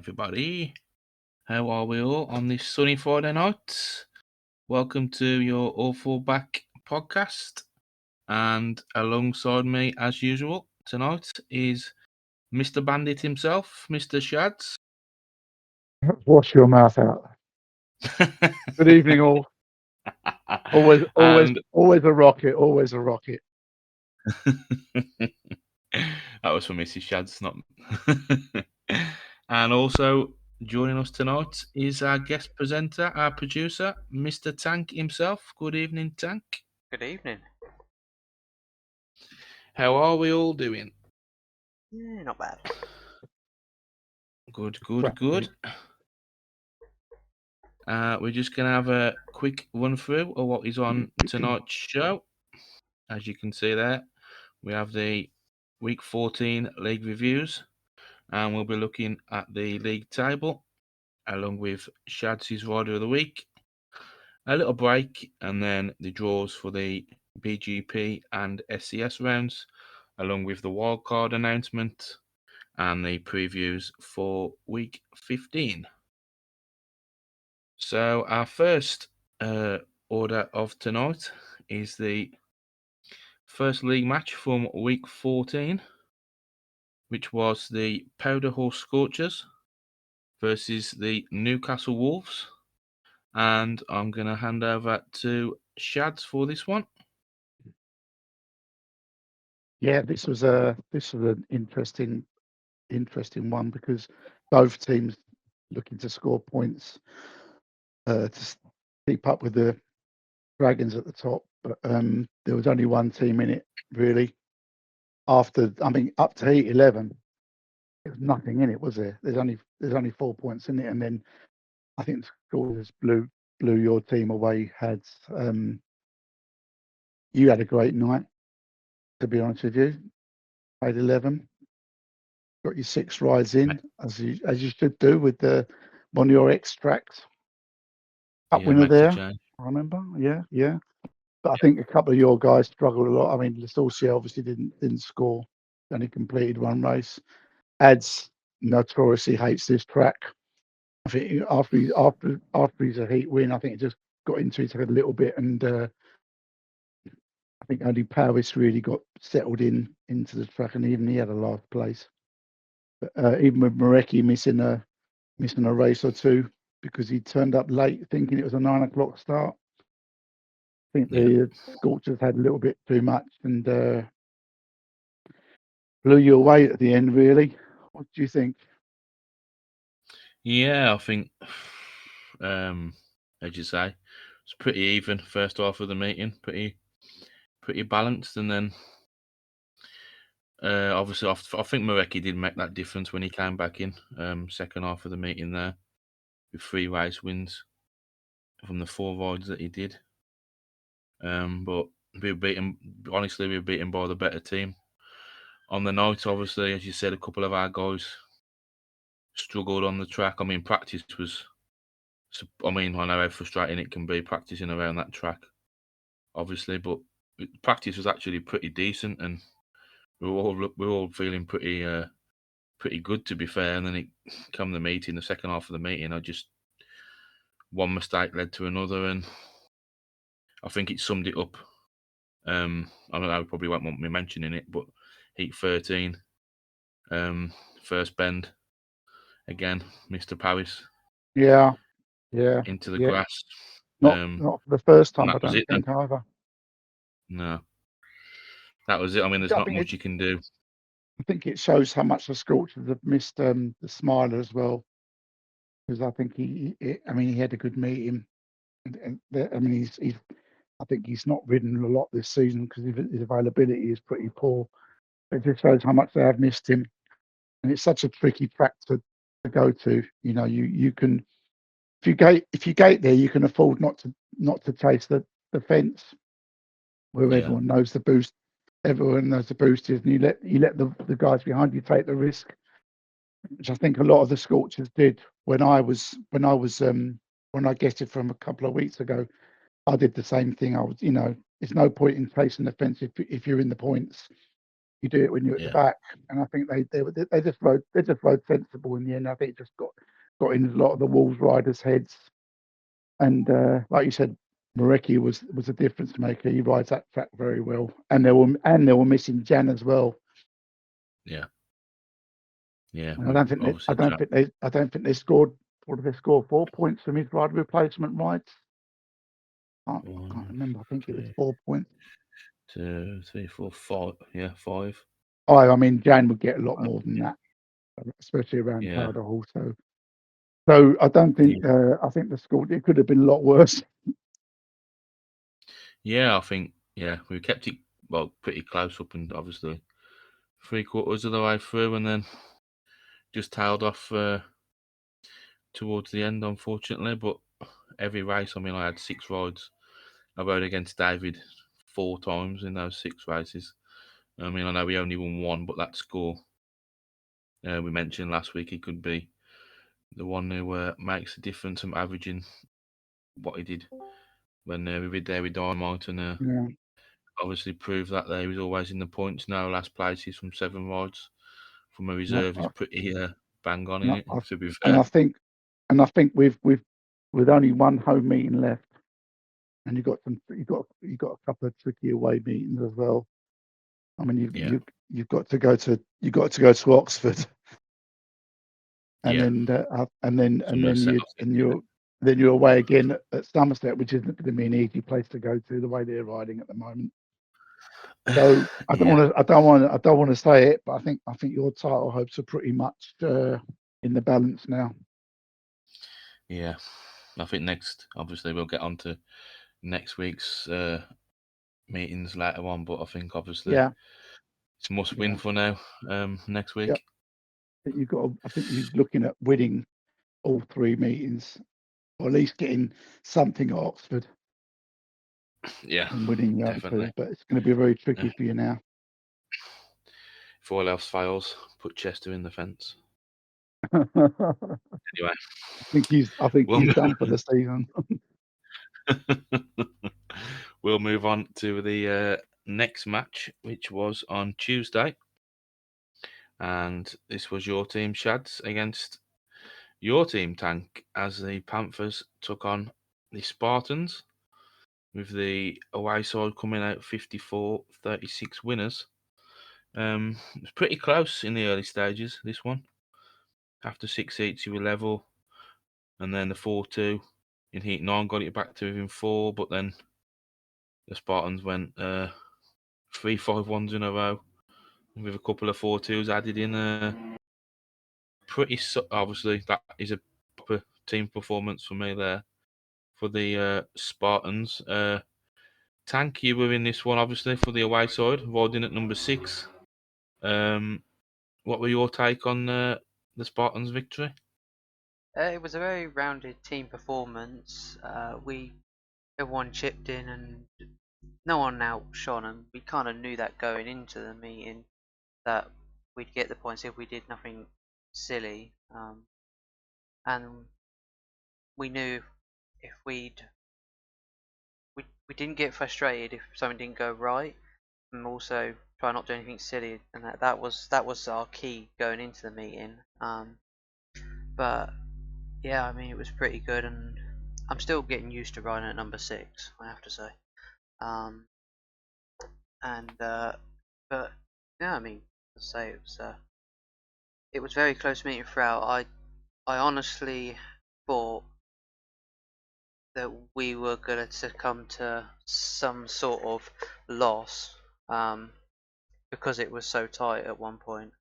everybody. How are we all on this sunny Friday night? Welcome to your Awful Back podcast. And alongside me, as usual, tonight is Mr. Bandit himself, Mr. Shads. Wash your mouth out. Good evening, all. Always, always, and always a rocket. Always a rocket. that was for Mrs. Shads, not. And also joining us tonight is our guest presenter, our producer, Mr. Tank himself. Good evening, Tank. Good evening. How are we all doing? Yeah, not bad. Good. We're just going to have a quick run through of what is on tonight's show. As you can see there, we have the Week 14 league reviews, and we'll be looking at the league table, along with Shads' Rider of the Week, a little break, and then the draws for the BGP and SCS rounds, along with the wildcard announcement and the previews for Week 15. So our first order of tonight is the first league match from Week 14, which was the Powder Horse Scorchers versus the Newcastle Wolves. And I'm going to hand over to Shads for this one. Yeah, this was an interesting one because both teams looking to score points to keep up with the Dragons at the top. But there was only one team in it really. Up to Heat 11, there was nothing in it, was there? There's only 4 points in it, and then I think the Scorchers blew your team away. You had a great night, to be honest with you. Played 11, got your 6 rides in as you should do with one of your extracts. Cup winner there, I remember. Yeah. But I think a couple of your guys struggled a lot. I mean, Lestorcia obviously didn't score. Only completed one race. Ads notoriously hates this track. I think after he's a heat win, I think it just got into it a little bit, and I think only Powis really got settled into the track, and even he had a last place. But even with Marecki missing a race or two because he turned up late thinking it was a 9 o'clock start. I think the Scorchers had a little bit too much and blew you away at the end, really. What do you think? Yeah, I think, as you say, it's pretty even first half of the meeting, pretty balanced, and then obviously I think Marecki did make that difference when he came back in second half of the meeting there with 3 race wins from the 4 rides that he did. But we were beaten by the better team on the night. Obviously, as you said, a couple of our guys struggled on the track. I mean, practice was. I know how frustrating it can be practicing around that track, obviously, but practice was actually pretty decent, and we were all feeling pretty good, to be fair. And then it come the meeting, the second half of the meeting, one mistake led to another, and I think it summed it up. I don't know, probably won't want me mentioning it, but Heat 13, first bend again, Mr. Powis. Yeah. Into the grass. Not for the first time, I don't think either. No. That was it. I mean, there's not much you can do. I think it shows how much the Scorchers have missed the Smiler as well, because I think he had a good meeting, and I think he's not ridden a lot this season because his availability is pretty poor. It just shows how much they have missed him, and it's such a tricky track to go to. You know, you can if you gate there, you can afford not to chase the fence where everyone knows the boost. Everyone knows the boost is, and you let the guys behind you take the risk, which I think a lot of the Scorchers did when I guessed from a couple of weeks ago. I did the same thing. There's no point in chasing the fence if you're in the points. You do it when you're at the back, and I think they just rode sensible in the end. I think it just got in a lot of the Wolves riders' heads, and like you said, Marecki was a difference maker. He rides that track very well, and they were missing Jan as well. Yeah. And I don't think they scored. What did they score? 4 points from his rider replacement rides. I can't remember. I think it was 4 points. 2, 3, 4, 5. Yeah, 5. I mean, Jan would get a lot more than that, especially around Powder Hall. So I don't think. I think the score it could have been a lot worse. Yeah, I think. Yeah, we kept it pretty close up, and obviously 3/4 of the way through, and then just tailed off towards the end, unfortunately. But every race, I mean, I had 6 rides. I rode against David 4 times in those 6 races. I mean, I know we only won 1, but that score we mentioned last week, he could be the one who makes a difference from averaging what he did when we did there with Dynamite, and obviously proved that he was always in the points. Now last places from 7 rides from a reserve is pretty bang on in it. To be fair, and I think with only one home meeting left, and you got a couple of tricky away meetings as well. I mean, you've got to go to Oxford, and then you're away again at Somerset, which isn't going to be an easy place to go to the way they're riding at the moment. So I don't want to say it, but I think your title hopes are pretty much in the balance now. Yeah, I think next, obviously, we'll get on to next week's meetings later on, but I think obviously it's a must win for now. Next week, I think you're looking at winning all 3 meetings, or at least getting something at Oxford. Yeah, and winning the other 2, but it's going to be very tricky for you now. If all else fails, put Chester in the fence. Anyway, I think he's done for the season. We'll move on to the next match, which was on Tuesday, and this was your team, Shads, against your team, Tank, as the Panthers took on the Spartans, with the away side coming out 54-36 winners. It was pretty close in the early stages, this one. After 6 heats, you were level, and then the 4-2 in heat 9 got it back to within 4, but then the Spartans went 3 5-1s in a row with a couple of 4-2s added in. Obviously, that is a proper team performance for me there for the Spartans. Tank, you were in this one, obviously, for the away side, riding at number 6. What were your take on the Spartans' victory? It was a very rounded team performance. Everyone chipped in and no one outshone, and we kind of knew that going into the meeting that we'd get the points if we did nothing silly. And we knew if we didn't get frustrated if something didn't go right, and also try not to do anything silly, and that was our key going into the meeting. But yeah, I mean, it was pretty good, and I'm still getting used to riding at number 6, I have to say. But yeah, I mean, I'd say it was very close meeting throughout. I honestly thought that we were going to succumb to some sort of loss, because it was so tight at one point.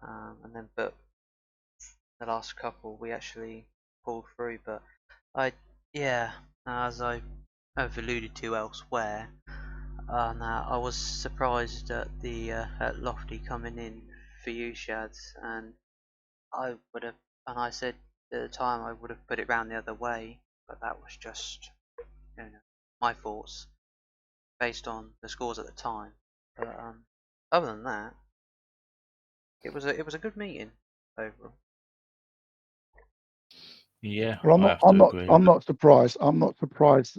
But the last couple we actually pulled through. But as I have alluded to elsewhere, I was surprised at at Lofty coming in for you, Shads, and I said at the time I would have put it round the other way, but that was just my thoughts based on the scores at the time. But other than that, it was a good meeting overall. Yeah, well, I'm not surprised. I'm not surprised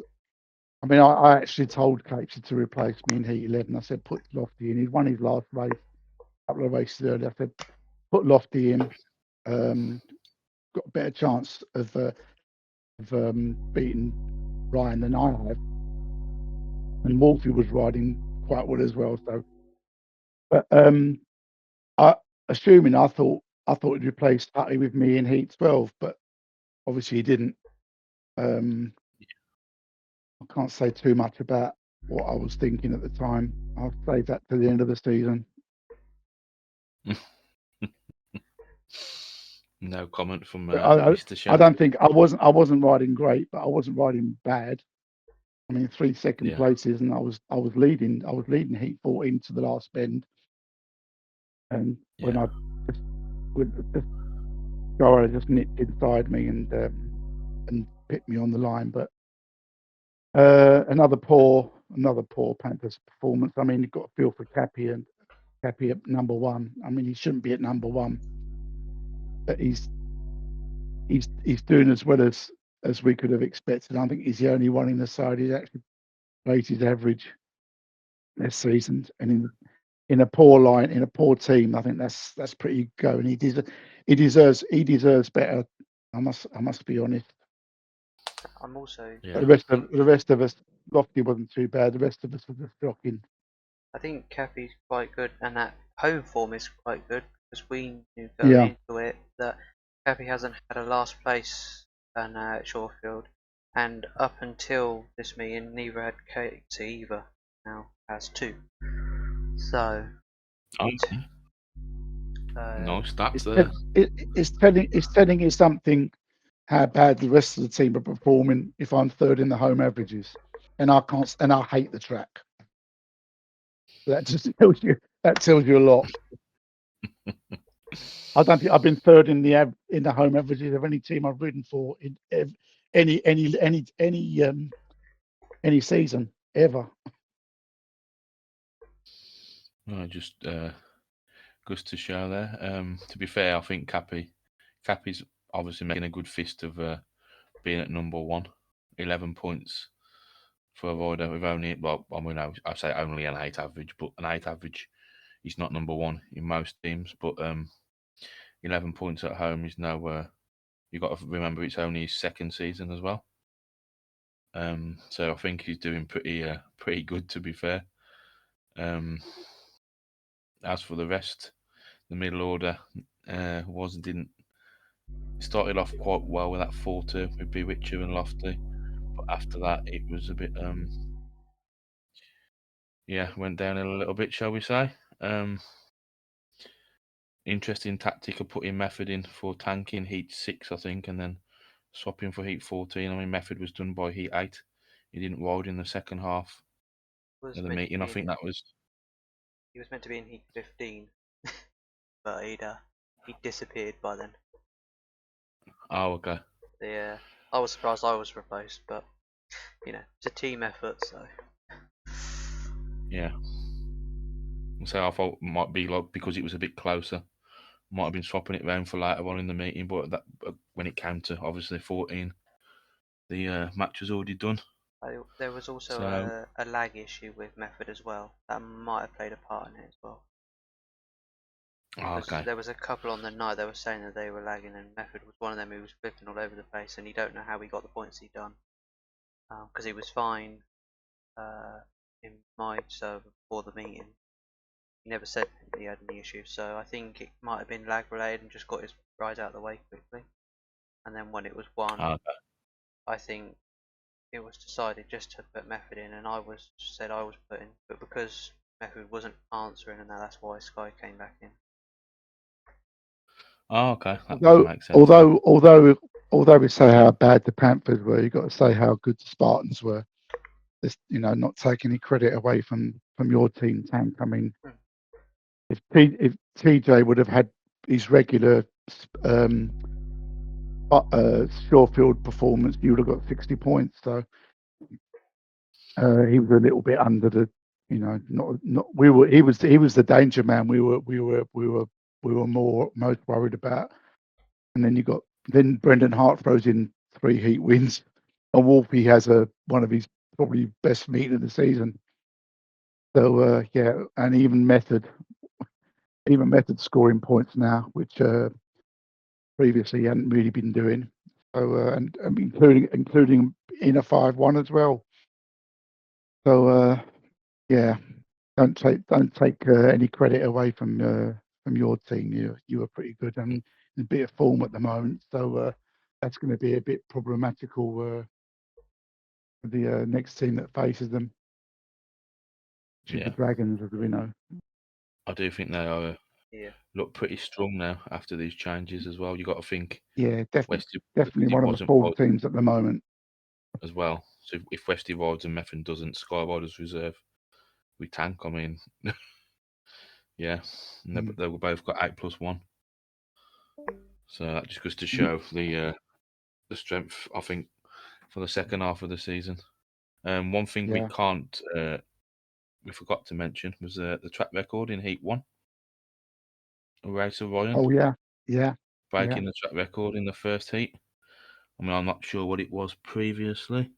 I mean, I actually told Capesy to replace me in Heat 11. I said, put Lofty in. He'd won his last race, a couple of races earlier. I said, put Lofty in. Got a better chance of beating Ryan than I have. And Wolfie was riding quite well as well. So, but I thought he'd replace Tutty with me in Heat 12, but obviously he didn't. I can't say too much about what I was thinking at the time. I'll save that to the end of the season. No comment from I Mr. Shell. don't think I wasn't riding great, but I wasn't riding bad. I mean, 3 second places, and I was leading. I was leading Heat 14 to the last bend, and when I just Gora just nipped inside me and picked me on the line. But another poor Panthers performance. I mean, you've got to feel for Cappy at number 1. I mean, he shouldn't be at number 1, but he's doing as well as we could have expected. I think he's the only one in the side who's actually raised his average this season, and in a poor line, in a poor team, I think that's pretty good. And he deserves better. I must be honest. I'm also. The rest of us, Lofty wasn't too bad. The rest of us were just shocking. I think Cappy's quite good, and that home form is quite good, because we knew going into it that Cappy hasn't had a last place at Shawfield, and up until this meeting, neither had Casey either. Now has 2. So. No stats there. It's telling you something how bad the rest of the team are performing if I'm third in the home averages, and I hate the track. That just tells you a lot. I don't think I've been third in the home averages of any team I've ridden for in any season ever. No, just goes to show there. To be fair, I think Cappy's obviously making a good fist of being at number 1. 11 points for a rider with only, I say only an 8 average, but an 8 average is not number 1 in most teams. But 11 points at home is no. You've got to remember it's only his 2nd season as well. So I think he's doing pretty good, to be fair. As for the rest, the middle order didn't started off quite well with that 4-2 with Bewitcher and Lofty, but after that it was a bit went down a little bit, shall we say. Interesting tactic of putting Method in for tanking Heat 6, I think, and then swapping for Heat 14. I mean, Method was done by Heat 8. He didn't ride in the second half of the meeting. I think that was. He was meant to be in Heat 15, but he'd disappeared by then. Oh, okay. Yeah, I was surprised I was replaced, but it's a team effort, so. Yeah. So I thought it might be like because it was a bit closer, might have been swapping it around for later on in the meeting, but when it came to obviously 14, the match was already done. There was also a lag issue with Method as well. That might have played a part in it as well. Okay. There was a couple on the night that were saying that they were lagging, and Method was one of them who was flipping all over the place, and you don't know how he got the points he done. Because he was fine in my server before the meeting. He never said he had any issues, so I think it might have been lag related and just got his ride out of the way quickly. And then when it was won, I think it was decided just to put Method in, and I said I was putting, but because Method wasn't answering, and that's why Sky came back in. Oh, okay. That doesn't make sense. Although we say how bad the Panthers were, you've got to say how good the Spartans were. Just, not take any credit away from your team, Tank. I mean, if TJ would have had his regular Shawfield performance, you would have got 60 points. So he was a little bit under the, not we were. He was the danger man. We were most worried about. And then Brendan Hart throws in 3 heat wins, and Wolfie has one of his probably best meeting of the season. So yeah, and even Method scoring points now, which previously he hadn't really been doing. So and including in a 5-1 as well. So yeah, don't take any credit away from your team. You were pretty good and in a bit of form at the moment. So that's going to be a bit problematical for the next team that faces them. The Yeah, Dragons, as we know. I do think they are Yeah. look pretty strong now after these changes as well. You got to think Yeah, definitely Westy one of the wasn't form right teams at the moment. as well. So if Westy rides and Methven doesn't, Sky Riders reserve, we tank. I mean, yeah, and they were both got 8+1. So that just goes to show the strength, I think, for the second half of the season. One thing we forgot to mention was the track record in Heat 1. Racer Ryan. Oh yeah. Breaking the track record in the first heat. I mean, I'm not sure what it was previously.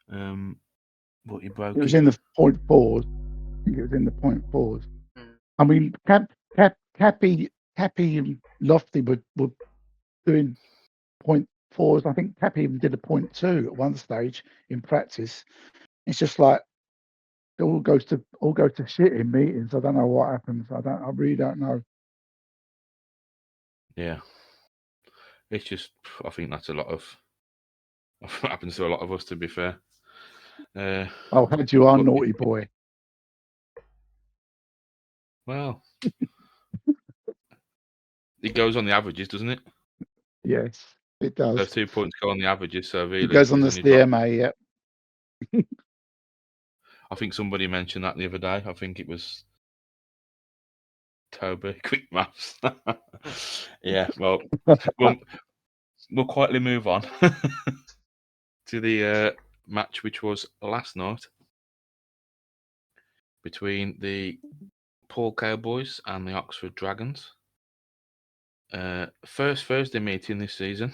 But he broke it. Was in the .4s. I think it was in the .4s. I mean, Cappy and Lofty were doing .4s. I think Cappy even did a .2 at one stage in practice. It's just like it all goes to shit in meetings. I don't know what happens. I really don't know. Yeah. It's just, I think that's a lot of what happens to a lot of us, to be fair. Oh, had you are naughty boy. Well, it goes on the averages, doesn't it? Yes, it does. Those 2 points go on the averages, so really it goes on the there's only drop. CMA, yeah. I think somebody mentioned that the other day. I think it was Toby. Quick maths. Yeah, well, we'll quietly move on to the match which was last night between the Paul Cowboys and the Oxford Dragons. First Thursday meeting this season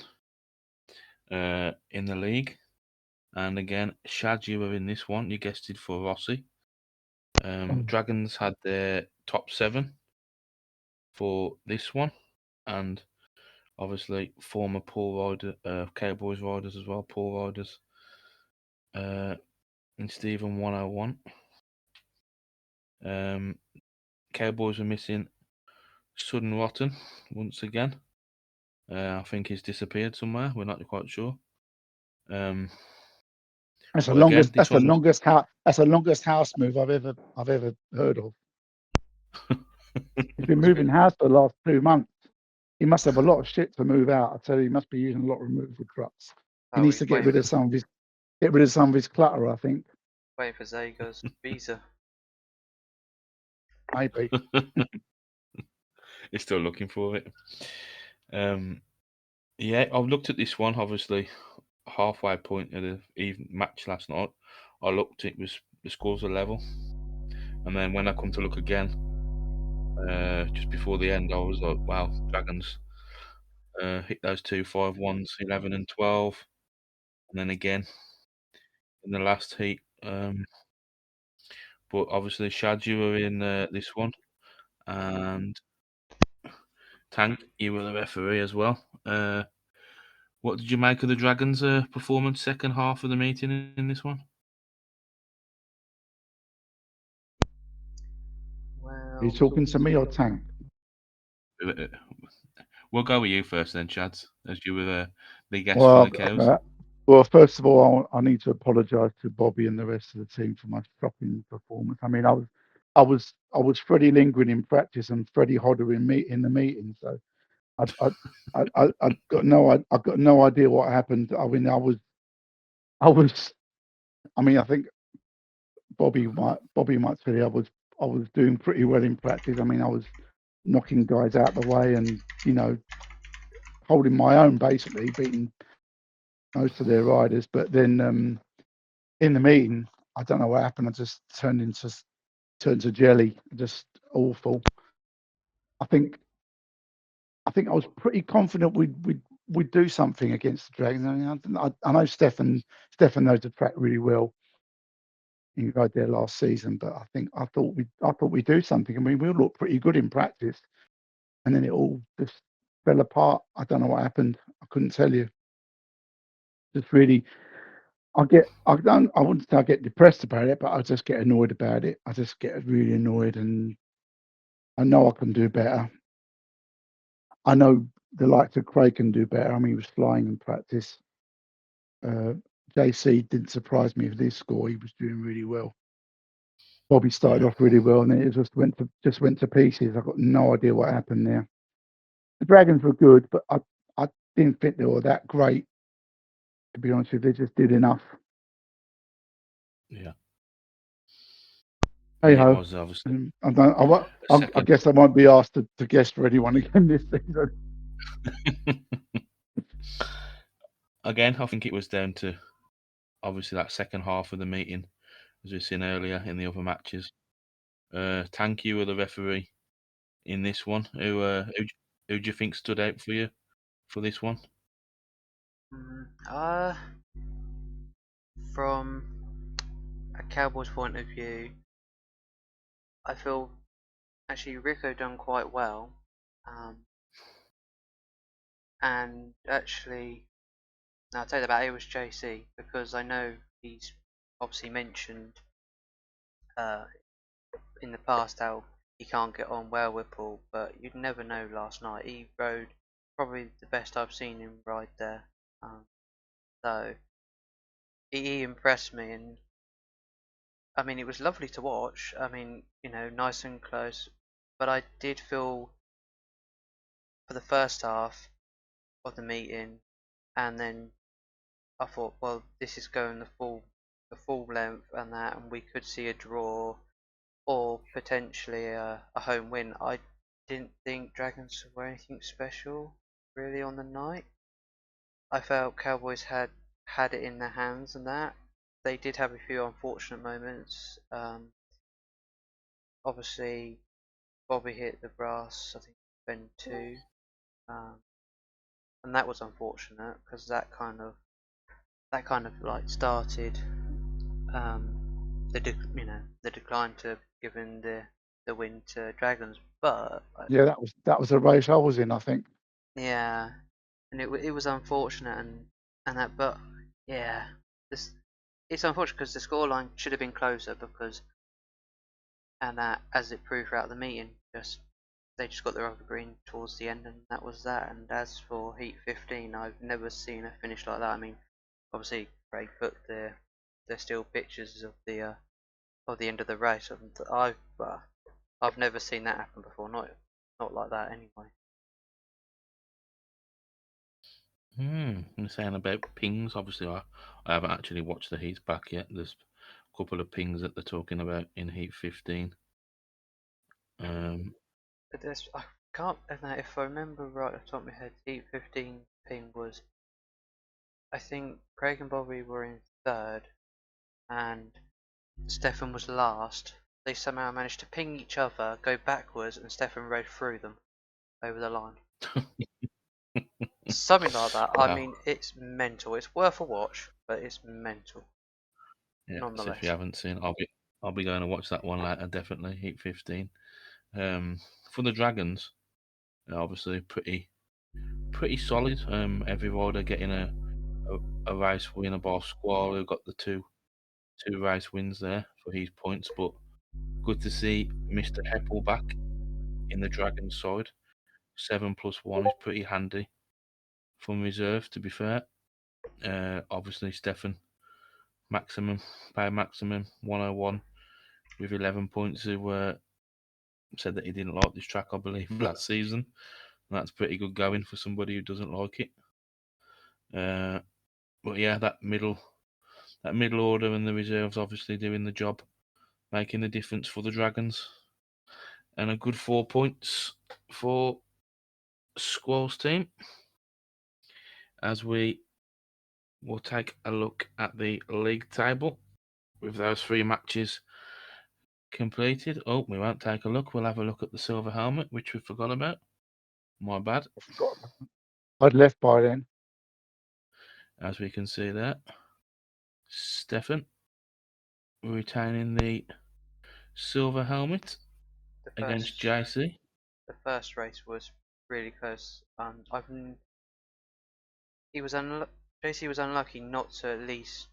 in the league. And again, Shad, you were in this one. You guested for Rossi. Dragons had their top 7 for this one. And obviously former Paul Rider, Cowboys riders as well, Paul Riders and Stephen 101. Cowboys were missing Sudden Rotten once again. I think he's disappeared somewhere. We're not quite sure. That's the longest house move I've ever heard of. He's been moving house for the last 2 months. He must have a lot of shit to move out. I tell you, he must be using a lot of removal trucks. He needs to get rid of some of his clutter, I think. Waiting for Zago's visa. Maybe. He's still looking for it. Yeah, I've looked at this one, obviously, halfway point of the even match last night. I looked, it was the scores are level. And then when I come to look again, just before the end, I was like, wow, Dragons hit those 2 5-1s, 11 and 12. And then again in the last heat. But obviously, Shad, you were in this one. And Tank, you were the referee as well. What did you make of the Dragons' performance second half of the meeting in this one? Well, Are you talking to me or Tank? We'll go with you first then, Chads, as you were the guest for the Cows. Well, first of all, I need to apologise to Bobby and the rest of the team for my shocking performance. I mean, I was Freddie Lindgren in practice and Freddie Hodder in the meeting. So I got no idea what happened. I mean, I think Bobby might tell you I was doing pretty well in practice. I mean, I was knocking guys out the way and holding my own, basically beating most of their riders. But then in the meeting, I don't know what happened. I just turned to jelly, just awful. I think I was pretty confident we'd we'd do something against the Dragons. I mean, I know Stefan knows the track really well. He rode there last season, but I thought we'd do something. I mean, we all looked pretty good in practice, and then it all just fell apart. I don't know what happened. I couldn't tell you. Just really, I wouldn't say I get depressed about it, but I just get annoyed about it. I just get really annoyed, and I know I can do better. I know the likes of Craig can do better. I mean, he was flying in practice. JC didn't surprise me with this score. He was doing really well. Bobby started off really well, and then it just went to pieces. I've got no idea what happened there. The Dragons were good, but I didn't think they were that great. To be honest with you, they just did enough. Yeah. Hey And it ho. was obviously I guess I won't be asked to guess for anyone again this season. Again, I think it was down to obviously that second half of the meeting, as we've seen earlier in the other matches. Thank you, the referee, in this one. Who do you think stood out for you for this one? From a Cowboys point of view, I feel actually Rico done quite well, and actually, I'll tell you about it was JC, because I know he's obviously mentioned in the past how he can't get on well with Paul, but you'd never know. Last night he rode probably the best I've seen him ride there, so he impressed me, and I mean, it was lovely to watch. I mean, nice and close, but I did feel for the first half of the meeting, and then I thought, well, this is going the full length, and we could see a draw or potentially a home win. I didn't think Dragons were anything special really on the night. I felt Cowboys had it in their hands, and that they did have a few unfortunate moments. Obviously, Bobby hit the brass, I think, bend 2, and that was unfortunate because that kind of like started the decline to giving the win to Dragons. But yeah, that was a race I was in, I think. yeah, and it was unfortunate, and that, but yeah, it's unfortunate because the scoreline should have been closer, because and that, as it proved throughout the meeting, they just got their rubber green towards the end, and that was that. And as for Heat 15, I've never seen a finish like that. I mean, obviously Craig put the still pictures of the end of the race, and I've never seen that happen before. Not like that anyway. I'm saying about pings. Obviously, I haven't actually watched the Heat back yet. There's a couple of pings that they're talking about in Heat 15. But I can't. If I remember right off the top of my head, Heat 15 ping was, I think Craig and Bobby were in third, and Stefan was last. They somehow managed to ping each other, go backwards, and Stefan rode through them over the line. Something like that. Wow. I mean, it's mental. It's worth a watch, but it's mental. Yeah, Nonetheless. so if you haven't seen, I'll be going to watch that one later. Definitely Heat 15. For the Dragons, obviously pretty solid. Every rider getting a race win above Squall, who got the two race wins there for his points. But good to see Mr. Heppel back in the Dragons side. 7+1 is pretty handy from reserve, to be fair. Obviously Stefan maximum 101 with 11 points, who said that he didn't like this track, I believe, last season. And that's pretty good going for somebody who doesn't like it. But yeah, that middle order and the reserves obviously doing the job, making the difference for the Dragons. And a good 4 points for Squall's team. As we will take a look at the league table with those 3 matches completed. Oh, we won't take a look. We'll have a look at the silver helmet, which we forgot about. My bad. I forgot. I'd left by then. As we can see there, Stefan retaining the silver helmet against JC. The first race was really close. JC was unlucky not to at least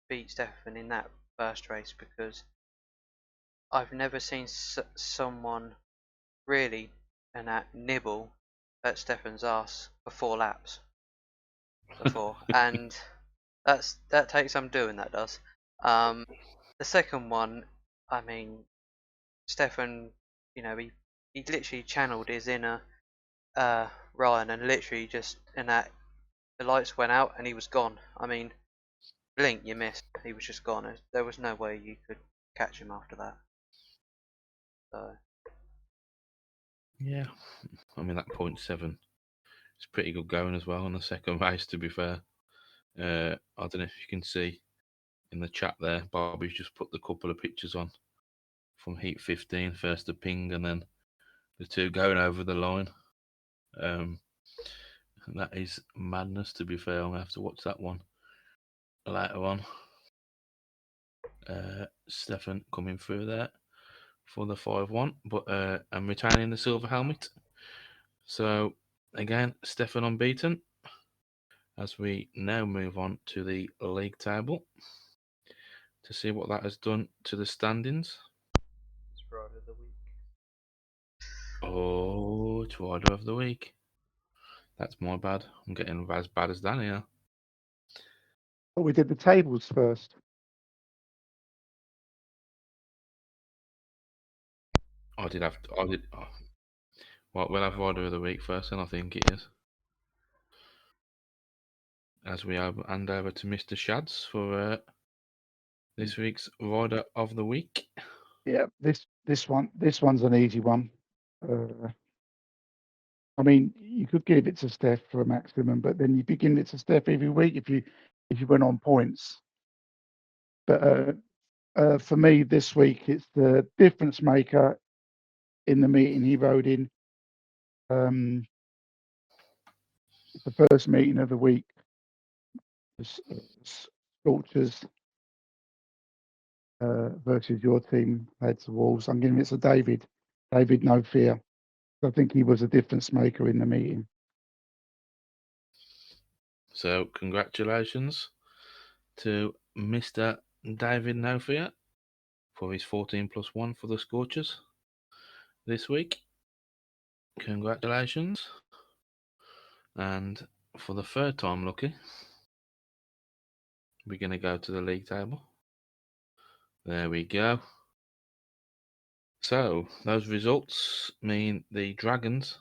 beat Stefan in that first race, because I've never seen someone really nibble at Stefan's ass for 4 laps before, and that takes some doing. That does. The second one, I mean, Stefan, he literally channeled his inner Ryan, and literally just the lights went out and he was gone. I mean, blink, you missed. He was just gone. There was no way you could catch him after that. So. Yeah, I mean that 0.7 is pretty good going as well on the second race, to be fair. I don't know if you can see in the chat there, Bobby's just put the couple of pictures on from heat 15, first the ping and then the 2 going over the line. That is madness, to be fair. I'm gonna have to watch that one later on. Stefan coming through there for the 5-1, but I'm retaining the silver helmet. So again, Stefan unbeaten. As we now move on to the league table to see what that has done to the standings. It's Rider of the Week. Oh, it's Rider of the Week. That's my bad. I'm getting as bad as Danny now. But we did the tables first. I did. Well, we'll have Rider of the Week first, and I think it is. As we hand over to Mr. Shads for this week's Rider of the Week. Yeah, this one's an easy one. I mean, you could give it to Steph for a maximum, but then you'd be giving it to Steph every week if you went on points. But for me this week, it's the difference maker in the meeting he rode in. It's the first meeting of the week. Scorchers versus your team, Heads to Wolves. I'm giving it to David. David, no fear. I think he was a difference maker in the meeting. So congratulations to Mr. David No Fear for his 14+1 for the Scorchers this week. Congratulations. And for the third time lucky, we're going to go to the league table. There we go. So those results mean the Dragons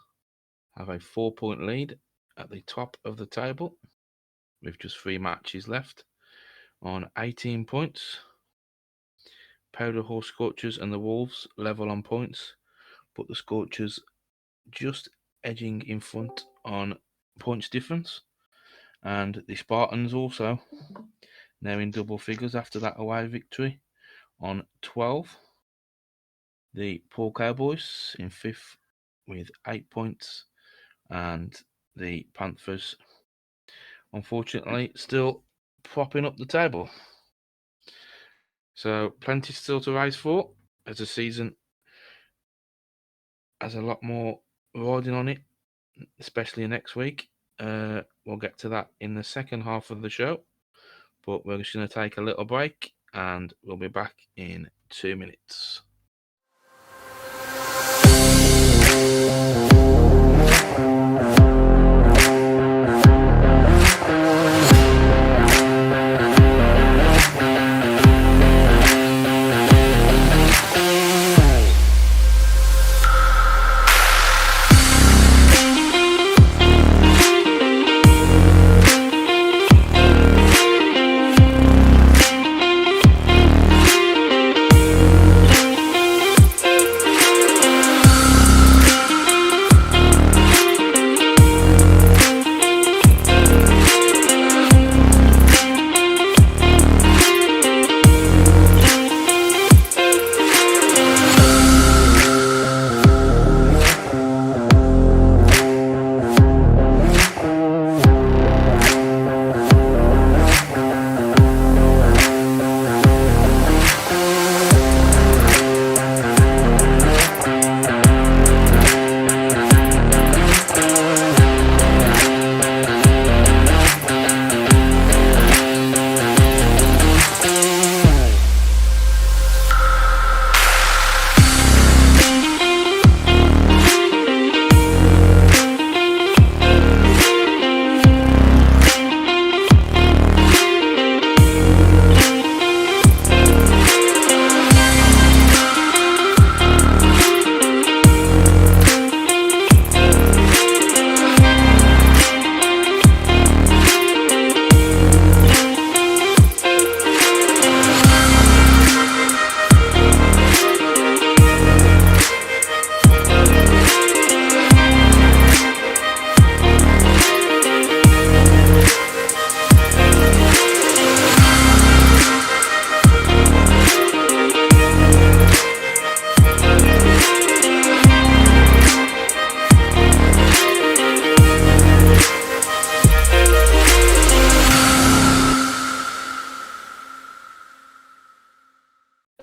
have a 4-point lead at the top of the table with just 3 matches left on 18 points. Powder Horse Scorchers and the Wolves level on points, but the Scorchers just edging in front on points difference. And the Spartans also now in double figures after that away victory on 12. The Poor Cowboys in 5th with 8 points, and the Panthers unfortunately still propping up the table. So plenty still to race for as the season has a lot more riding on it, especially next week. We'll get to that in the second half of the show, but we're just going to take a little break and we'll be back in 2 minutes.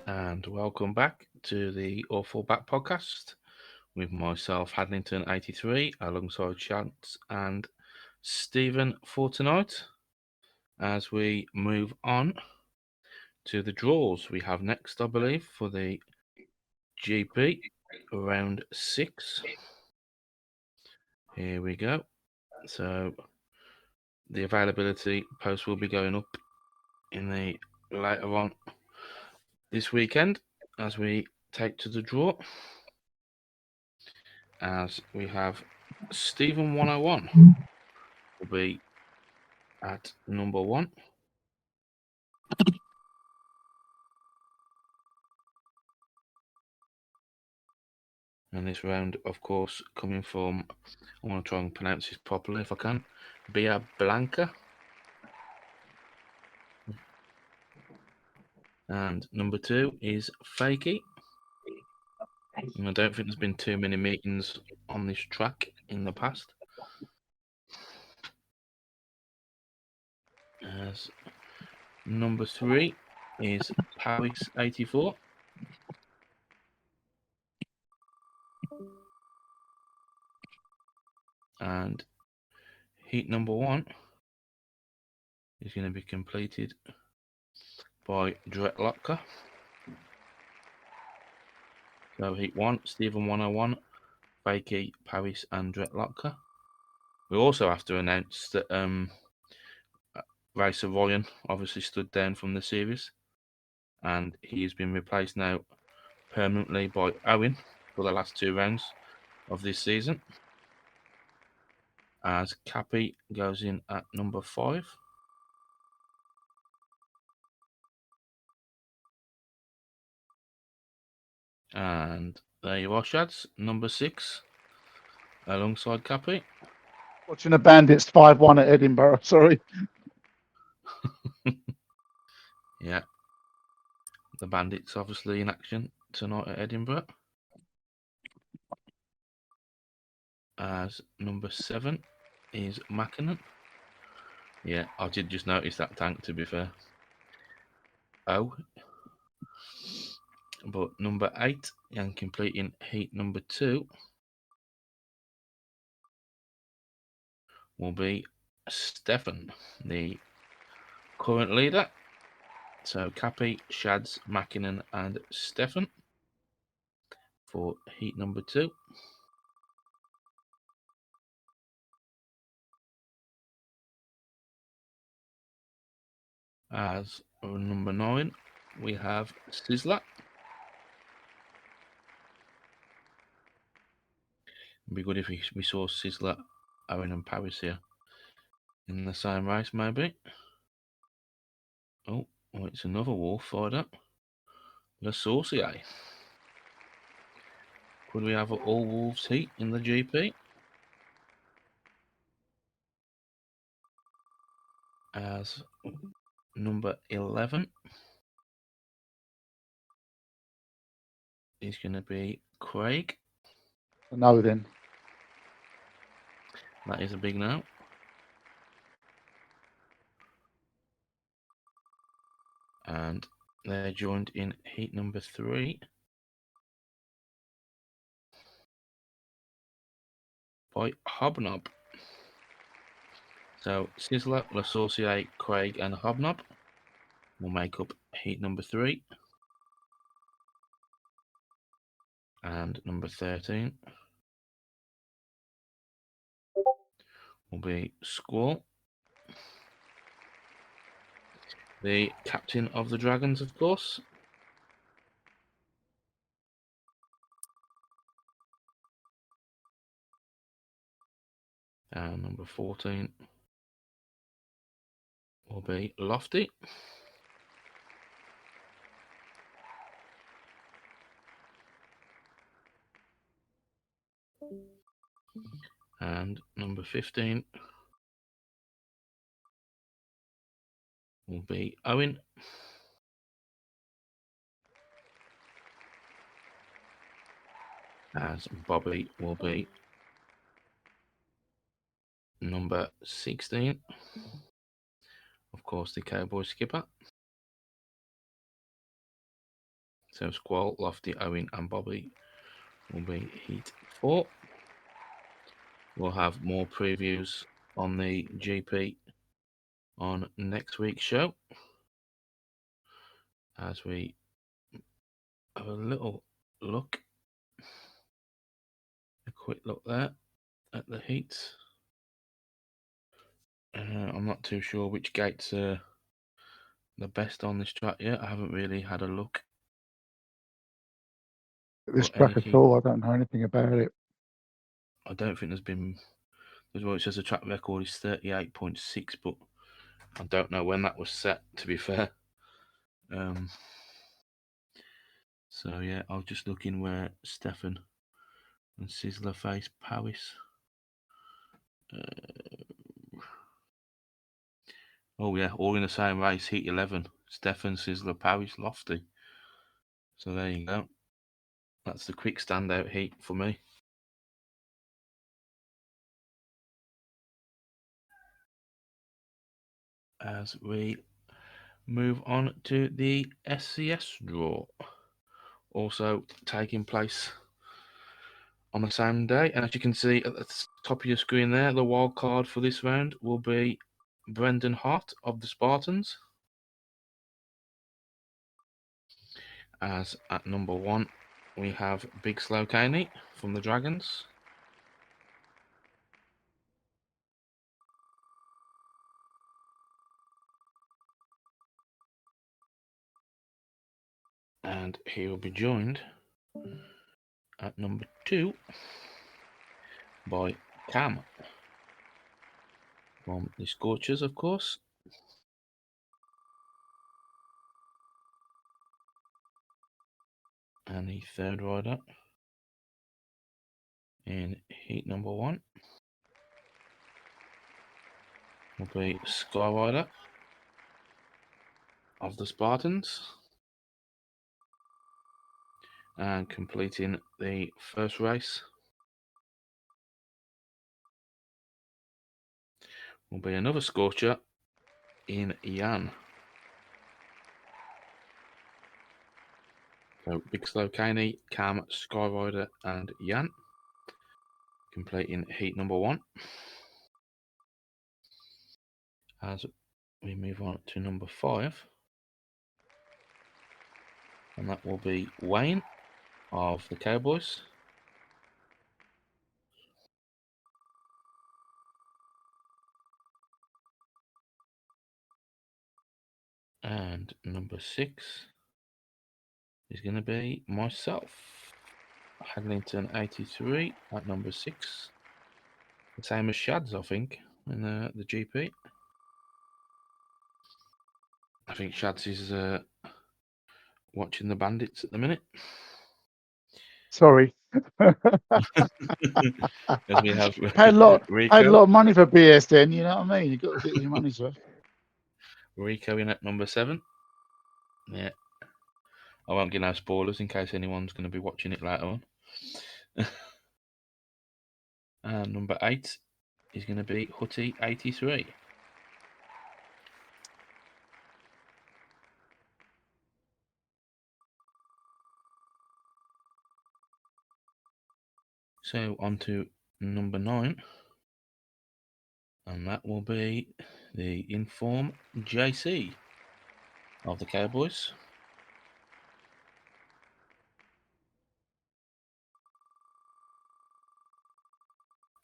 And welcome back to the Awful Back podcast with myself, Hadlington83, alongside Chance and Stephen for tonight. As we move on to the draws we have next, I believe, for the GP round 6. Here we go. So the availability post will be going up in the later on this weekend as we take to the draw. As we have Stephen 101 will be at number 1. And this round, of course, coming from, I want to try and pronounce this properly if I can, Bia Blanca. And number 2 is Fakey. And I don't think there's been too many meetings on this track in the past. As number 3 is Paris 84. And heat number 1 is going to be completed by Dret Lotka. So heat 1, Stephen 101, Fakey, Paris and Dret Lotka. We also have to announce that Racer Ryan obviously stood down from the series, and he has been replaced now permanently by Owen for the last 2 rounds of this season, as Cappy goes in at number 5. And there you are, Shads, number 6 alongside Cappy. Watching the Bandits 5-1 at Edinburgh, sorry. Yeah, the Bandits obviously in action tonight at Edinburgh. As number 7 is Mackinnon. Yeah, I did just notice that tank, to be fair. Oh. But number 8, and completing heat number 2, will be Stefan, the current leader. So Cappy, Shads, Mackinnon and Stefan for heat number 2. As number 9, we have Sizzler. It'd be good if we saw Sizzler, Owen and Paris here in the same race, maybe. Oh, it's another wolf fighter. Le Sorcier. Could we have all wolves heat in the GP? As number 11 is going to be Craig. No, then. That is a big no. And they're joined in heat number 3 by Hobnob. So Sizzler, Le Sorcier, Craig and Hobnob will make up heat number 3. And number 13 will be Squall, the captain of the Dragons, of course. And number 14 will be Lofty. And number 15 will be Owen. As Bobby will be number 16. Of course, the Cowboy skipper. So Squall, Lofty, Owen, and Bobby will be Heat 4. We'll have more previews on the GP on next week's show as we have a little look, a quick look there at the heats. I'm not too sure which gates are the best on this track yet. I haven't really had a look This for any track at heat. all, I don't know anything about it. I don't think there's been. Well, it says the track record is 38.6, but I don't know when that was set, to be fair. So yeah, I was just looking where Stefan and Sizzler face Paris. Oh yeah, all in the same race, Heat 11. Stefan, Sizzler, Paris, Lofty. So there you go. That's the quick standout heat for me. As we move on to the SCS draw, also taking place on the same day. And as you can see at the top of your screen there, the wild card for this round will be Brendan Hart of the Spartans. As at number 1, we have Big Slow Caney from the Dragons. And he will be joined at number 2 by Cam from the Scorchers, of course. And the third rider in heat number 1 will be Skyrider of the Spartans. And completing the first race will be another Scorcher in Jan. So Big Slow Caney, Cam, Skyrider, and Jan completing heat number 1. As we move on to number 5, and that will be Wayne of the Cowboys. And number 6 is going to be myself, Hadlington 83 at number 6. The same as Shads, I think, in the GP. I think Shads is watching the Bandits at the minute. Sorry. As we have Paid a lot Rico. of money for BSN, you know what I mean? You've got to get your money's worth. Rico in at number 7. Yeah. I won't give no spoilers in case anyone's going to be watching it later on. And number 8 is going to be Hutty 83. So on to number 9. And that will be the Inform JC of the Cowboys.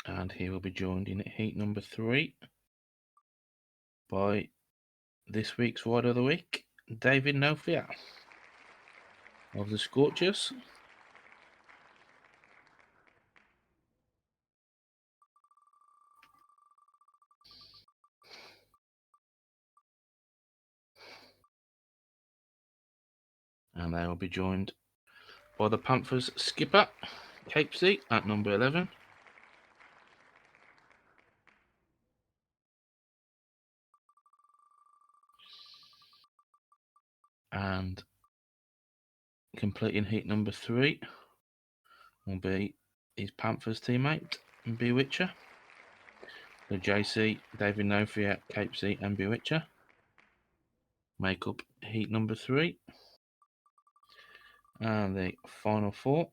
And he will be joined in heat number 3 by this week's Rider of the Week, David Nofia of the Scorchers. And they will be joined by the Panthers skipper, Capesy, at number 11. And completing heat number 3 will be his Panthers teammate, Bewitcher. So JC, David Nofia, Capesy, and Bewitcher make up heat number 3. And the final four.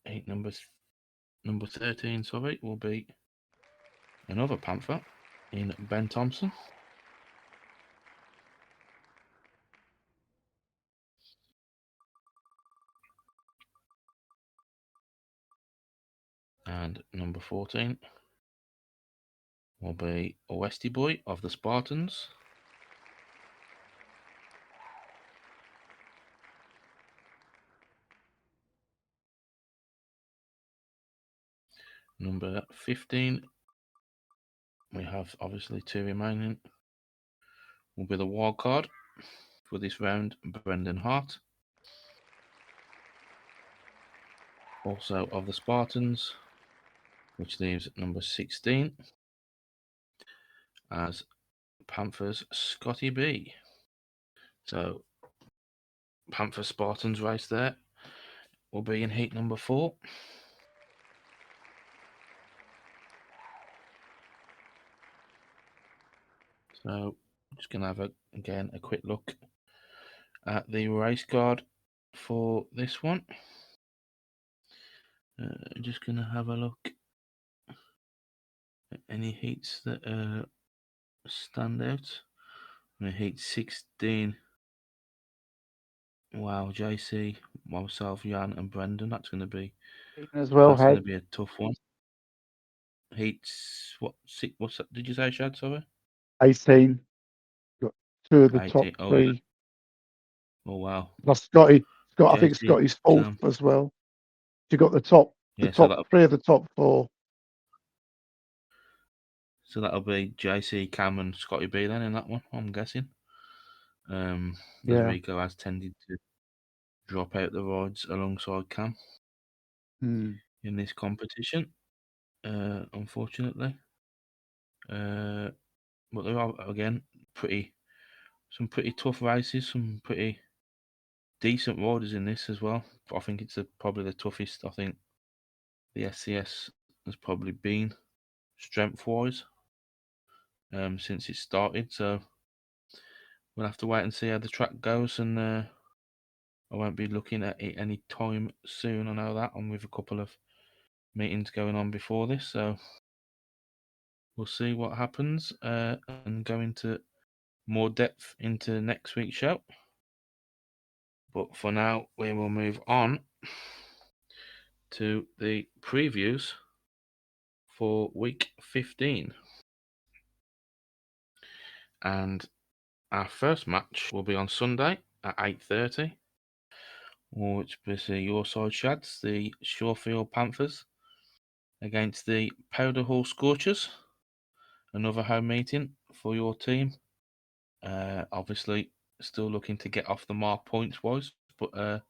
Heat number 13, sorry, will be another Panther in Ben Thompson. And number 14 will be a Westy Boy of the Spartans. Number 15, we have obviously two remaining, will be the wild card for this round, Brendan Hart. Also of the Spartans, which leaves number 16 as Panthers Scotty B. So Panther Spartans race there will be in heat number 4. So just going to have again a quick look at the race card for this one. Just going to have a look at any heats that stand out. Heat 16. Wow, JC, myself, Jan, and Brendan. That's going to be as well. that's going to Had be a tough one. Heats what? Six? What's that? Did you say, Shad? Sorry. 18. Got two of the top 18. Oh, three. oh wow. Plus Scotty. I think JC, Scotty's fourth as well. You got the top, yeah, top three of the top four. So that'll be JC, Cam, and Scotty B then in that one, I'm guessing. As Rico has tended to drop out the rides alongside Cam in this competition, unfortunately. But there are again some pretty tough races, some pretty decent riders in this as well. But I think it's probably the toughest. I think the SCS has probably been strength-wise since it started. So we'll have to wait and see how the track goes, and I won't be looking at it any time soon. I know that. I'm with a couple of meetings going on before this, so we'll see what happens and go into more depth into next week's show. But for now, we will move on to the previews for week 15. And our first match will be on Sunday at 8:30, which is your side, Shads, the Shorefield Panthers against the Powder Hall Scorchers. Another home meeting for your team. Obviously, still looking to get off the mark points-wise, but do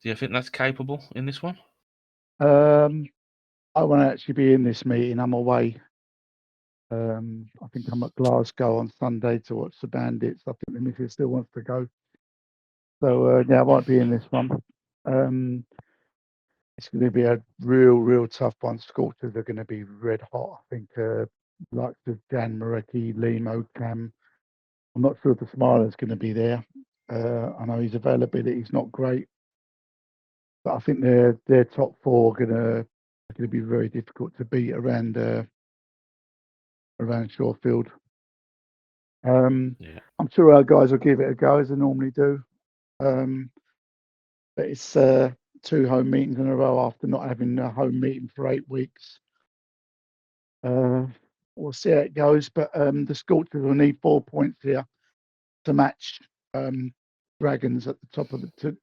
you think that's capable in this one? I won't actually be in this meeting. I'm away. I think I'm at Glasgow on Sunday to watch the Bandits. I think the missus still wants to go. So, I won't be in this one. It's going to be a real tough one. Scorchers are going to be red hot. I think like the Dan Marecki, Limo, Cam. I'm not sure if the Smiler's going to be there. I know his availability is not great, but I think their top four are going to be very difficult to beat around Shorefield. I'm sure our guys will give it a go as they normally do. But it's 2 home meetings in a row after not having a home meeting for 8 weeks. We'll see how it goes, but the Scorchers will need 4 points here to match Dragons at the top of to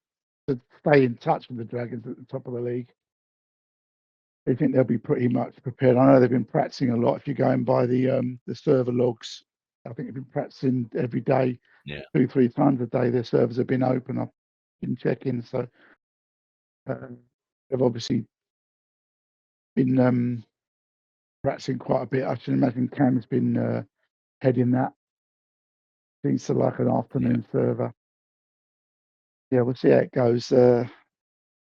stay in touch with the Dragons at the top of the league. I think they'll be pretty much prepared. I know they've been practicing a lot. If you're going by the server logs, I think they've been practicing every day, 2-3 times a day. Their servers have been open. I've been checking, so they've obviously been practicing quite a bit. I should imagine Cam's been heading that. Seems to like an afternoon server. Yeah, we'll see how it goes. I'll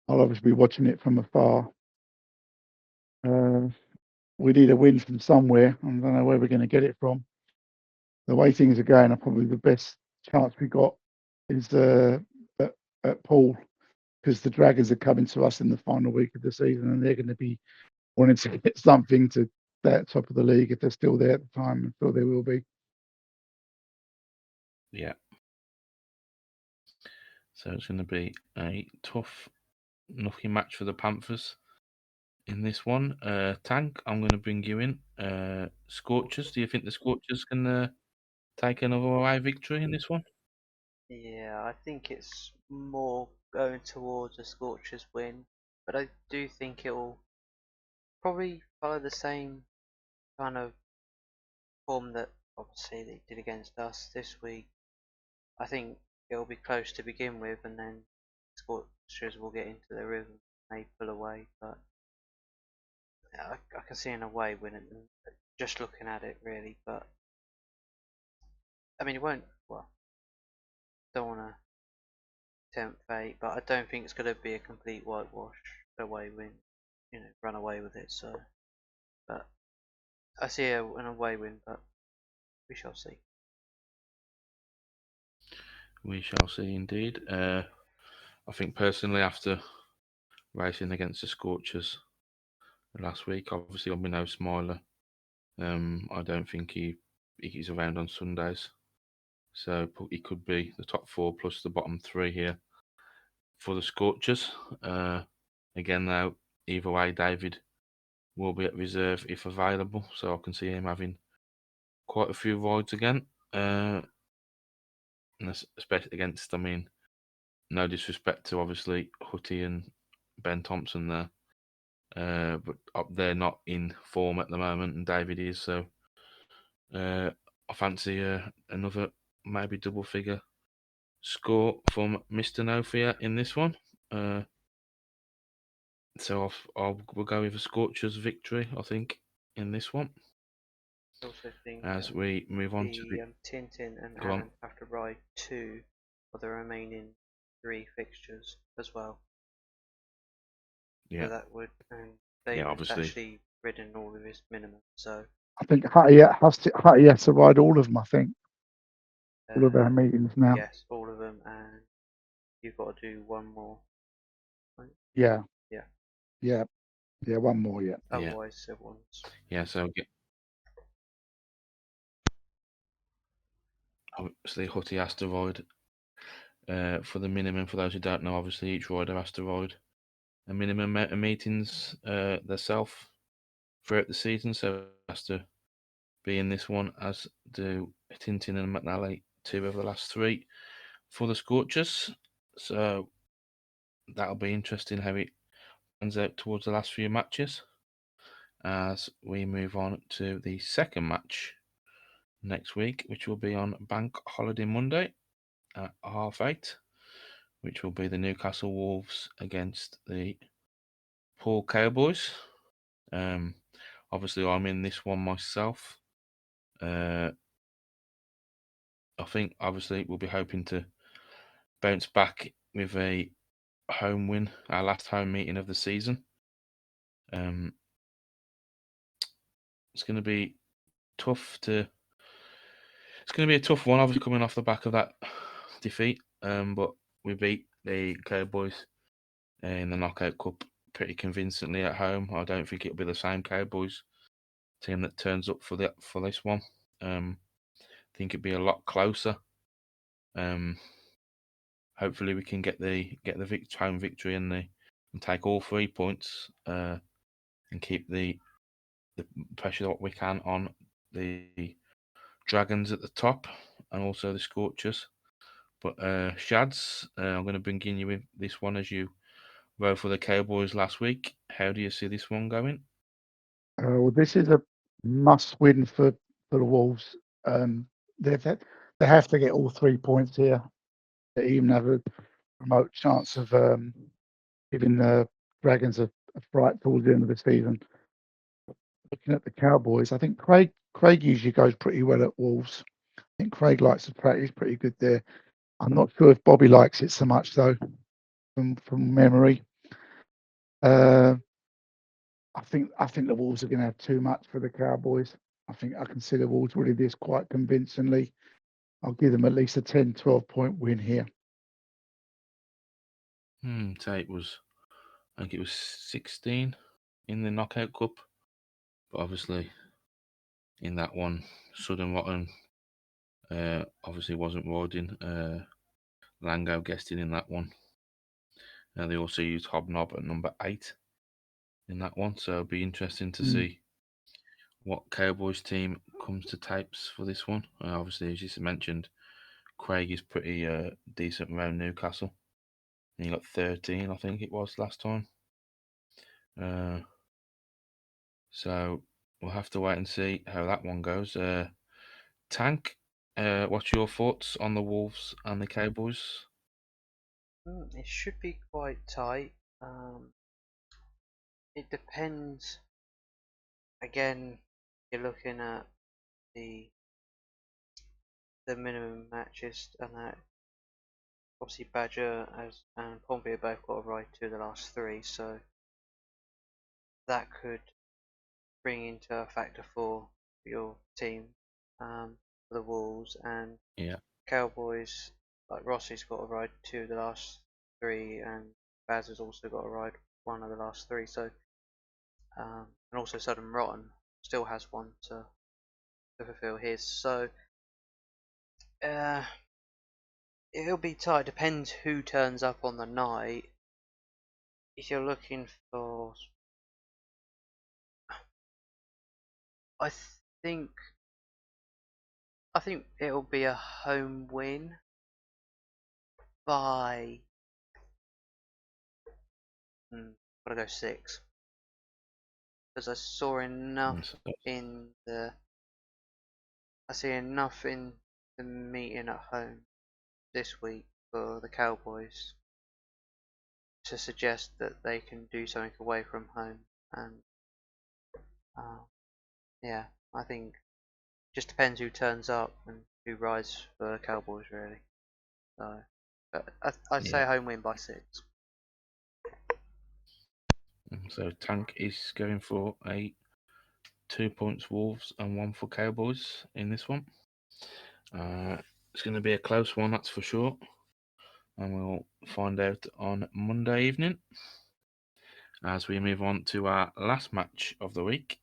obviously be watching it from afar. We need a win from somewhere. I don't know where we're going to get it from. The way things are going, are probably the best chance we got is at Paul, because the Dragons are coming to us in the final week of the season, and they're going to be wanting to get something to stay at top of the league if they're still there at the time. I'm sure they will be. Yeah. So it's going to be a tough, lucky match for the Panthers in this one. Tank, I'm going to bring you in. Scorchers, do you think the Scorchers can take another away victory in this one? Yeah, I think it's more going towards a Scorchers win, but I do think it will probably follow the same kind of form that obviously they did against us this week. I think it'll be close to begin with, and then Scorchers will get into the rhythm, may pull away, but yeah, I can see an away win at them, just looking at it really, but I mean it won't, well, don't want to tempt fate, but I don't think it's going to be a complete whitewash away win, run away with it, so, but I see an away win, but we shall see. We shall see indeed. I think personally, after racing against the Scorchers last week, obviously I'll be no Smiler. I don't think he's around on Sundays, so he could be the top 4 plus the bottom 3 here for the Scorchers. Again, though, either way, David will be at reserve if available, so I can see him having quite a few rides again. And especially against, I mean, no disrespect to obviously Hutty and Ben Thompson there, but they're not in form at the moment, and David is. So I fancy another maybe double figure score from Mr. No Fear in this one. So we'll go with a Scorchers victory, I think, in this one. I also think As we move on to the Tintin and go on. Aaron have to ride 2 of the remaining 3 fixtures as well. Yeah, So that would, and they've obviously. actually ridden all of his minimum. So I think Hutty has to ride all of them. I think all of our meetings now. yes, all of them, and you've got to do one more. Right? Yeah. Yeah. Yeah. One more. Yeah. Otherwise, everyone's. Yeah, so obviously Hutty has to ride for the minimum. For those who don't know, obviously each rider has to ride a minimum amount of meetings themselves throughout the season, so has to be in this one, as do Tintin and McNally, 2 of the last 3 for the Scorchers. So that'll be interesting how it pans out towards the last few matches. As we move on to the second match next week, which will be on Bank Holiday Monday at 8:30, which will be the Newcastle Wolves against the Paul Cowboys. Obviously, I'm in this one myself. I think obviously we'll be hoping to bounce back with a home win, our last home meeting of the season. It's going to be tough to. It's going to be a tough one, obviously coming off the back of that defeat. But we beat the Cowboys in the Knockout Cup pretty convincingly at home. I don't think it'll be the same Cowboys team that turns up for this one. I think it'd be a lot closer. Hopefully we can get the home victory and take all 3 points and keep the pressure that we can on the Dragons at the top and also the Scorchers. But Shads, I'm going to bring in you with this one as you rode for the Cowboys last week. How do you see this one going? Well, this is a must-win for the Wolves. They have to get all 3 points here to even have a remote chance of giving the Dragons a fright towards the end of the season. Looking at the Cowboys, I think Craig usually goes pretty well at Wolves. I think Craig likes to practice; he's pretty good there. I'm not sure if Bobby likes it so much though, from memory. I think the Wolves are going to have too much for the Cowboys. I think I can see the Wolves winning this quite convincingly. I'll give them at least a 10, 12 point win here. Tate was, I think it was 16 in the knockout cup, but obviously in that one, Sudden Rotten obviously wasn't riding. Lango guested in that one. They also used Hobnob at number 8 in that one, so it'll be interesting to see what Cowboys team comes to tapes for this one. Obviously, as you mentioned, Craig is pretty decent around Newcastle. He got 13, I think it was last time. So we'll have to wait and see how that one goes. Tank, what's your thoughts on the Wolves and the Cowboys? It should be quite tight. It depends. Again, you're looking at the minimum matches, and that obviously Badger and Pompey have both got a right to the last 3, so that could bring into a factor for your team, for the Wolves. And Yeah. Cowboys, like Rossi's got a ride 2 of the last 3, and Baz has also got a ride 1 of the last 3. So, and also Sudden Rotten still has 1 to fulfill his. So, it'll be tight. Depends who turns up on the night. If you're looking for, I think it'll be a home win by, gotta go 6, because I saw enough in the meeting at home this week for the Cowboys to suggest that they can do something away from home. And yeah, I think just depends who turns up and who rides for the Cowboys, really. So, but I'd say home win by 6. So Tank is going for a 2 points Wolves and 1 for Cowboys in this one. It's going to be a close one, that's for sure. And we'll find out on Monday evening as we move on to our last match of the week,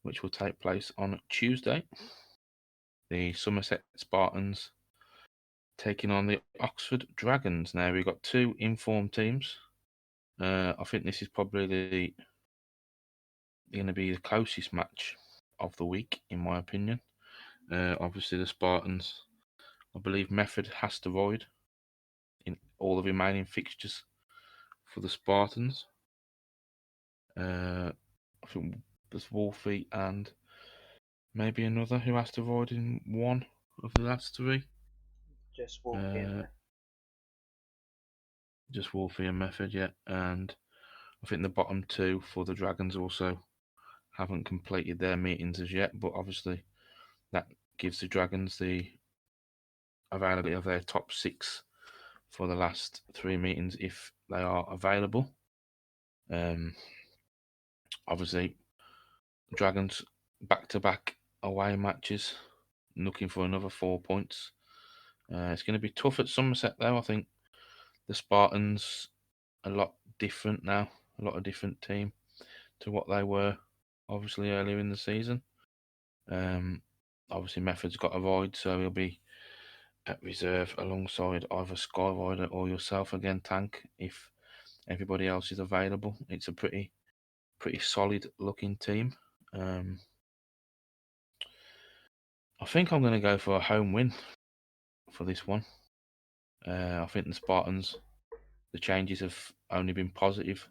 which will take place on Tuesday. The Somerset Spartans taking on the Oxford Dragons. Now, we've got 2 informed teams. I think this is probably going to be the closest match of the week, in my opinion. Obviously, the Spartans, I believe Method has to ride in all the remaining fixtures for the Spartans. I think there's Wolfie and maybe another who has to ride in one of the last 3. Just Wolfie and Method. Just Wolfie and Method, yeah. And I think the bottom 2 for the Dragons also haven't completed their meetings as yet, but obviously that gives the Dragons the availability of their top 6 for the last 3 meetings if they are available. Obviously, Dragons back-to-back away matches, looking for another 4 points. It's going to be tough at Somerset, though. I think the Spartans a lot different now, a lot of different team to what they were, obviously, earlier in the season. Obviously, Method's got a ride, so he'll be at reserve alongside either Skyrider or yourself again, Tank, if everybody else is available. It's a pretty solid looking team. I think I'm going to go for a home win for this one. I think the Spartans, the changes have only been positive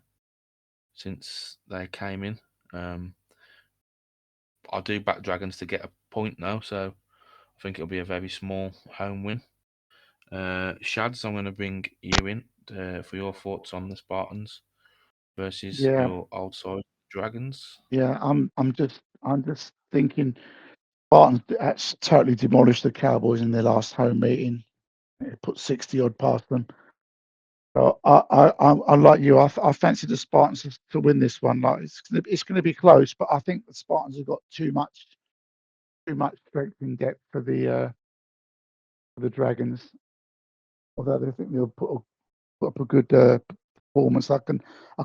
since they came in. I do back Dragons to get a point now, so I think it'll be a very small home win. Shads, I'm going to bring you in for your thoughts on the Spartans versus your old side Dragons. Yeah, I'm just thinking Spartans actually totally demolished the Cowboys in their last home meeting. It put 60 odd past them. So I like you. I fancy the Spartans to win this one. Like it's going to be close, but I think the Spartans have got too much strength and depth for the Dragons. Although they think they'll put put up a good performance. I can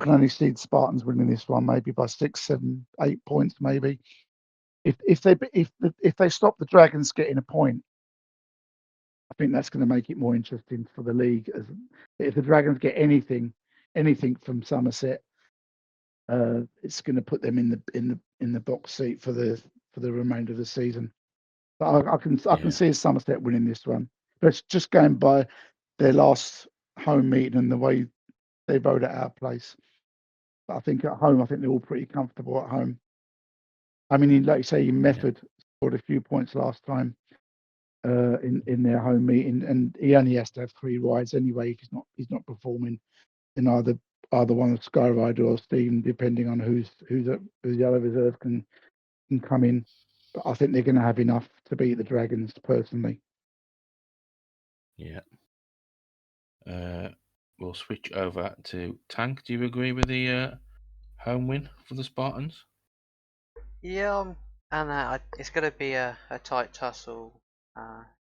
only see the Spartans winning this one, maybe by 6, 7, 8 points, maybe. If they stop the Dragons getting a point, I think that's going to make it more interesting for the league. If the Dragons get anything from Somerset, it's going to put them in the box seat for the remainder of the season. But I can see Somerset winning this one. But it's just going by their last home meeting and the way they voted our place. But I think at home, they're all pretty comfortable at home. I mean, like you say, Method scored a few points last time in their home meeting, and he only has to have 3 rides anyway if he's not performing in either one of Skyrider or Steam, depending on who's the other reserve can come in. But I think they're going to have enough to beat the Dragons, personally. Yeah. We'll switch over to Tank. Do you agree with the home win for the Spartans? Yeah, and it's going to be a tight tussle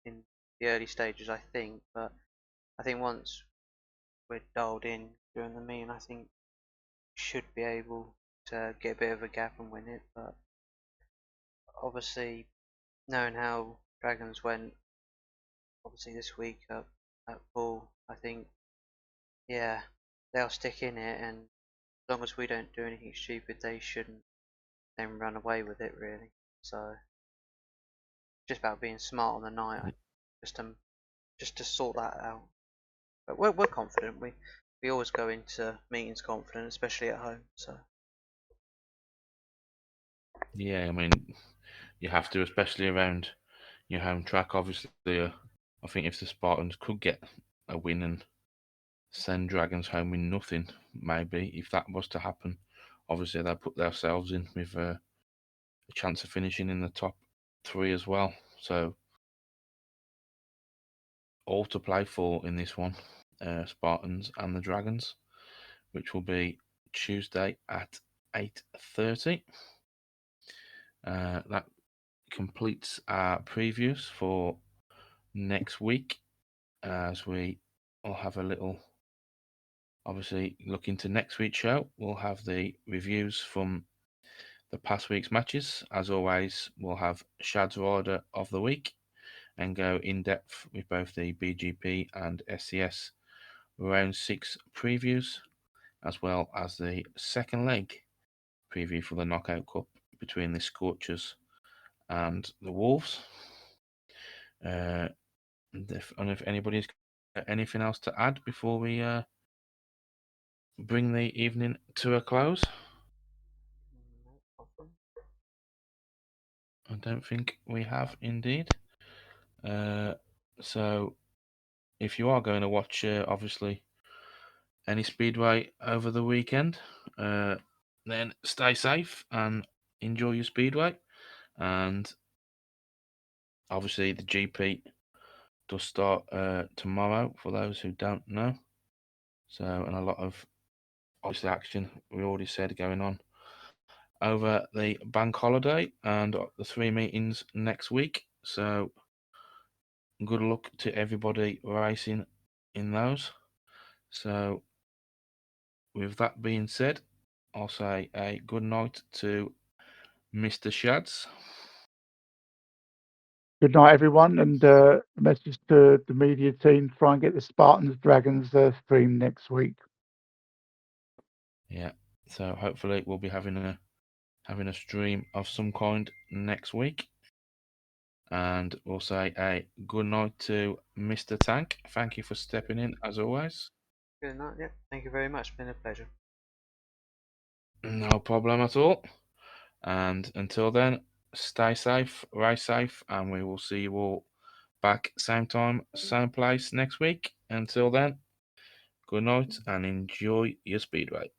in the early stages, I think. But I think once we're dialed in during the meeting, I think we should be able to get a bit of a gap and win it. But obviously, knowing how Dragons went, obviously this week at Bull, I think, yeah, they'll stick in it, and as long as we don't do anything stupid, they shouldn't then run away with it, really. So just about being smart on the night, just to sort that out. But we're confident. We always go into meetings confident, especially at home. So Yeah, I mean, you have to, especially around your home track. Obviously, I think if the Spartans could get a win and send Dragons home with nothing, maybe if that was to happen, obviously they'll put themselves in with a chance of finishing in the top 3 as well. So all to play for in this one, Spartans and the Dragons, which will be Tuesday at 8:30. That completes our previews for next week, as we will have a little, obviously, look into next week's show. We'll have the reviews from the past week's matches. As always, we'll have Shad's Rider of the Week and go in depth with both the BGP and SCS round 6 previews, as well as the second leg preview for the Knockout Cup between the Scorchers and the Wolves. And if anybody's got anything else to add before we bring the evening to a close? I don't think we have, indeed. So if you are going to watch, obviously, any speedway over the weekend, then stay safe and enjoy your speedway. And obviously, the GP does start tomorrow, for those who don't know. So, and a lot of obviously action, we already said, going on over the bank holiday and the 3 meetings next week. So good luck to everybody racing in those. So with that being said, I'll say a good night to Mr. Shads. Good night, everyone, and a message to the media team: try and get the Spartans Dragons stream next week. Yeah, so hopefully we'll be having a stream of some kind next week. And we'll say a good night to Mr. Tank. Thank you for stepping in, as always. good night. Yeah, thank you very much. It's been a pleasure. No problem at all. And until then, stay safe, race safe, and we will see you all back same time, same place next week. Until then, good night and enjoy your speedway.